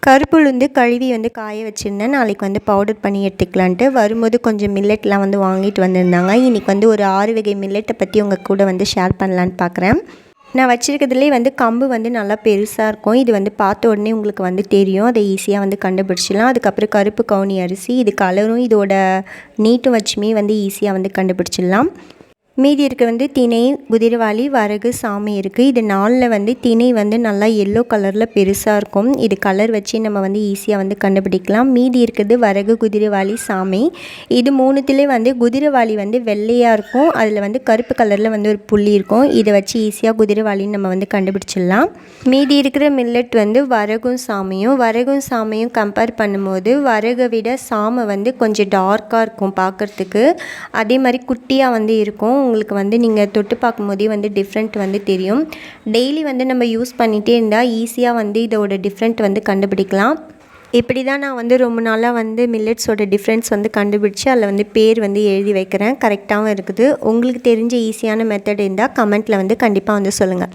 கருப்பு உளுந்து கழுவி வந்து காய வச்சுருந்தேன். நாளைக்கு வந்து பவுடர் பண்ணி எடுத்துக்கலான்ட்டு. வரும்போது கொஞ்சம் மில்லட்லாம் வந்து வாங்கிட்டு வந்திருந்தாங்க. இன்றைக்கி வந்து ஒரு 6 வகை மில்லட்டை பற்றி உங்கள் கூட வந்து ஷேர் பண்ணலான்னு பார்க்குறேன். நான் வச்சுருக்கிறதுலே வந்து கம்பு வந்து நல்லா பெருசாக இருக்கும். இது வந்து பார்த்த உடனே உங்களுக்கு வந்து தெரியும். அதை ஈஸியாக வந்து கண்டுபிடிச்சிடலாம். அதுக்கப்புறம் கருப்பு கவுனி அரிசி, இது கலரும் இதோட நீட்டும் வச்சுமே வந்து ஈஸியாக வந்து கண்டுபிடிச்சிடலாம். மீதி இருக்க வந்து திணை, குதிரைவாலி, வரகு, சாமை இருக்குது. இது 4ல் வந்து திணை வந்து நல்லா எல்லோ கலரில் பெருசாக இருக்கும். இது கலர் வச்சு நம்ம வந்து ஈஸியாக வந்து கண்டுபிடிக்கலாம். மீதி இருக்கிறது வரகு, குதிரைவாலி, சாமை. இது 3த்துலேயே வந்து குதிரைவாலி வந்து வெள்ளையாக இருக்கும். அதில் வந்து கருப்பு கலரில் வந்து ஒரு புள்ளி இருக்கும். இதை வச்சு ஈஸியாக குதிரைவாலின்னு நம்ம வந்து கண்டுபிடிச்சிடலாம். மீதி இருக்கிற மில்லட் வந்து வரகும் சாமையும் கம்பேர் பண்ணும்போது வரகை விட சாமை வந்து கொஞ்சம் டார்க்காக இருக்கும் பார்க்குறதுக்கு. அதே மாதிரி குட்டியாக வந்து இருக்கும். உங்களுக்கு வந்து நீங்கள் தொட்டு பார்க்கும்போதே வந்து டிஃப்ரெண்ட் வந்து தெரியும். டெய்லி வந்து நம்ம யூஸ் பண்ணிகிட்டே இருந்தால் ஈஸியாக வந்து இதோட டிஃப்ரெண்ட் வந்து கண்டுபிடிக்கலாம். இப்படி தான் நான் வந்து ரொம்ப நாளாக வந்து மில்லட்ஸோட டிஃப்ரென்ஸ் வந்து கண்டுபிடிச்சி அதில் வந்து பேர் வந்து எழுதி வைக்கிறேன். கரெக்டாகவும் இருக்குது. உங்களுக்கு தெரிஞ்ச ஈஸியான மெத்தட் இருந்தால் கமெண்ட்டில் வந்து கண்டிப்பாக வந்து சொல்லுங்கள்.